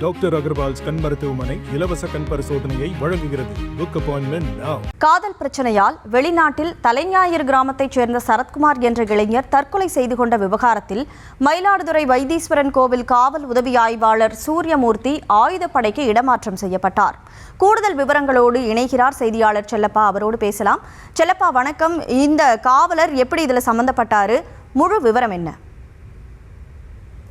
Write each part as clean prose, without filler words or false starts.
Doctor Agarwal's கண் மருத்துவமனை இலவச கண் பரிசோதனையை வழங்குகிறது. Book appointment now. காதல் பிரச்சனையால் வெளிநாட்டில் தலைஞாயிறு கிராமத்தைச் சேர்ந்த சரத்குமார் என்ற இளைஞர் தற்கொலை செய்து கொண்ட விவகாரத்தில் மயிலாடுதுறை வைத்தீஸ்வரன் கோவில் காவல் உதவி ஆய்வாளர் சூரியமூர்த்தி ஆயுதப்படைக்கு இடமாற்றம் செய்யப்பட்டார். கூடுதல் விவரங்களோடு இணைகிறார் செய்தியாளர் செல்லப்பா. அவரோடு பேசலாம். செல்லப்பா வணக்கம். இந்த காவலர் எப்படி இதில் சம்பந்தப்பட்டாரு? முழு விவரம் என்ன?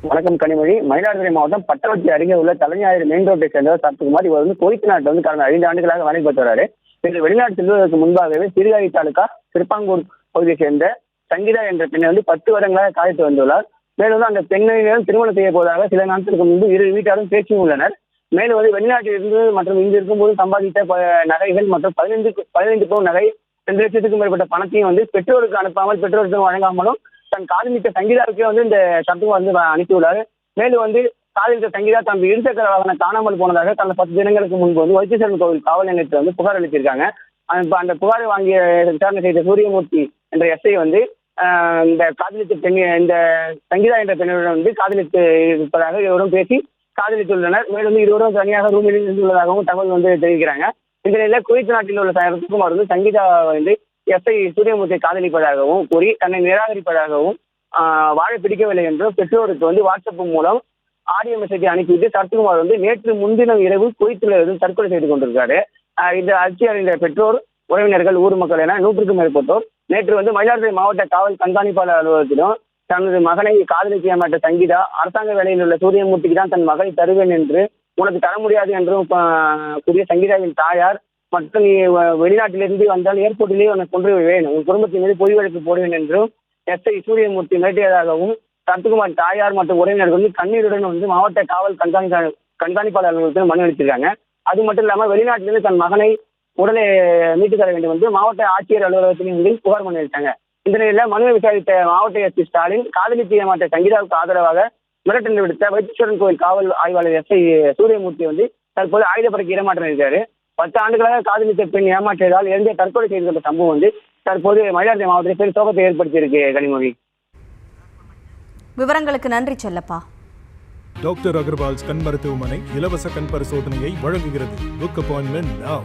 வணக்கம் கனிமொழி. மயிலாடுதுறை மாவட்டம் பட்டவத்தி அருகே உள்ள தலைஞாயிறு மெயின் ரோட்டை சேர்ந்தவர் சரத்குமார். இவர் குவைத் நாட்டில் கடந்த 5 ஆண்டுகளாக வேலை பார்த்து வராரு. இன்று வெளிநாட்டு செல்வதற்கு முன்பாகவே சிறுகாரி தாலுகா திருப்பாங்கூர் பகுதியை சேர்ந்த சங்கீதா என்ற பெண்ணை 10 வருடங்களாக காய்த்து வந்துள்ளார். மேலும் அந்த பெண்ணையும் திருமணம் செய்ய போவதாக சில நாட்களுக்கு முன்பு இரு வீட்டாரும் பேசியும் உள்ளனர். மேலும் வெளிநாட்டில் இருந்து மற்றும் இங்கு இருக்கும்போது சம்பாதித்த நகைகள் மற்றும் 15 பவுன் நகை 2 லட்சத்துக்கும் மேற்பட்ட பணத்தையும் பெற்றோருக்கு அனுப்பாமல் பெற்றோருக்கு வழங்காமலும் தன் காதலித்த சங்கீதாவுக்கே இந்த சரத்குமார் அனுப்பியுள்ளார். மேலும் காதலித்த சங்கீதா தனது இருசக்கர வாகனம் காணாமல் போனதாக கடந்த 10 தினங்களுக்கு முன்பு வைத்தீஸ்வரன் கோவில் காவல் நிலையத்தில் புகார் அளித்திருக்காங்க. அந்த புகாரை வாங்கிய விசாரணை செய்த சூரியமூர்த்தி என்ற எஸ்ஐ இந்த காதலித்த பெண் இந்த சங்கீதா என்ற பெண்ணுடன் காதலித்து இருப்பதாக இருவரும் பேசி காதலித்துள்ளனர். மேலும் இருவரும் தனியாக ரூமில் இருந்துள்ளதாகவும் தகவல் தெரிவிக்கிறாங்க. இந்த நிலையில் குவைத் நாட்டில் உள்ள சரத்குமார் சங்கீதா எஸ்ஐ சூரியமூர்த்தியை காதலிப்பதாகவும் கூறி தன்னை நிராகரிப்பதாகவும் வாழ பிடிக்கவில்லை என்றும் பெற்றோருக்கு வாட்ஸ்அப் மூலம் ஆடியோ மெசேஜை அனுப்பிவிட்டு சரத்குமார் நேற்று முன்தினம் இரவு குவைத்தில் தற்கொலை செய்து கொண்டிருக்காரு. இந்த அதிர்ச்சி அறிந்த பெற்றோர், உறவினர்கள், ஊர் மக்கள் என 100க்கும் மேற்பட்டோர் நேற்று மயிலாடுதுறை மாவட்ட காவல் கண்காணிப்பாளர் அலுவலகத்திலும் தனது மகனை காதலிக்க ஏமாற்ற சங்கீதா அரசாங்க வேலையில் உள்ள சூரியமூர்த்திக்கு தான் தன் மகளை தருவேன் என்று உனக்கு தர முடியாது என்றும் கூறிய சங்கீதாவின் தாயார் மற்றும் நீ வெளிநாட்டிலிருந்து வந்தால் ஏர்போர்ட்டிலேயே உன்னை கொண்டு விடுவேன், உன் குடும்பத்தின் மீது பொய் வழக்கு போடுவேன் என்றும் எஸ்ஐ சூரியமூர்த்தி மிரட்டியதாகவும் சரத்குமார் தாயார் மற்றும் உறவினர்கள் கண்ணீருடன் மாவட்ட காவல் கண்காணிப்பாளர் அலுவலகத்தில் மனு அளித்திருக்காங்க. அது மட்டும் இல்லாமல் வெளிநாட்டிலிருந்து தன் மகனை உடனே மீட்டு தர வேண்டும் என்று மாவட்ட ஆட்சியர் அலுவலகத்திலும் புகார் மனு அளித்தாங்க. இந்த நிலையில் மனுவை விசாரித்த மாவட்ட எஸ்பி ஸ்டாலின் காதலித்து ஏமாற்ற சங்கீதாவுக்கு ஆதரவாக மிரட்டல் விடுத்த வைத்தீஸ்வரன் கோவில் காவல் ஆய்வாளர் எஸ்ஐ சூரியமூர்த்தி தற்போது ஆயுதப்படைக்கு இடமாற்றம் இருக்காரு. 10 ஆண்டுகளாக காதலித்த பெண் ஏமாற்றியதால் இறந்த தற்கொலை செய்து கொண்ட சம்பவம் தற்போது மயிலாடுதுறை மாவட்டத்தில் பெரும் சோகத்தை ஏற்படுத்தியிருக்கு. கனிமொழி, விவரங்களுக்கு நன்றி செல்லப்பா. டாக்டர் அகர்வால்ஸ் கண் மருத்துவமனை இலவச கண் பரிசோதனையை வழங்குகிறது. Book appointment now.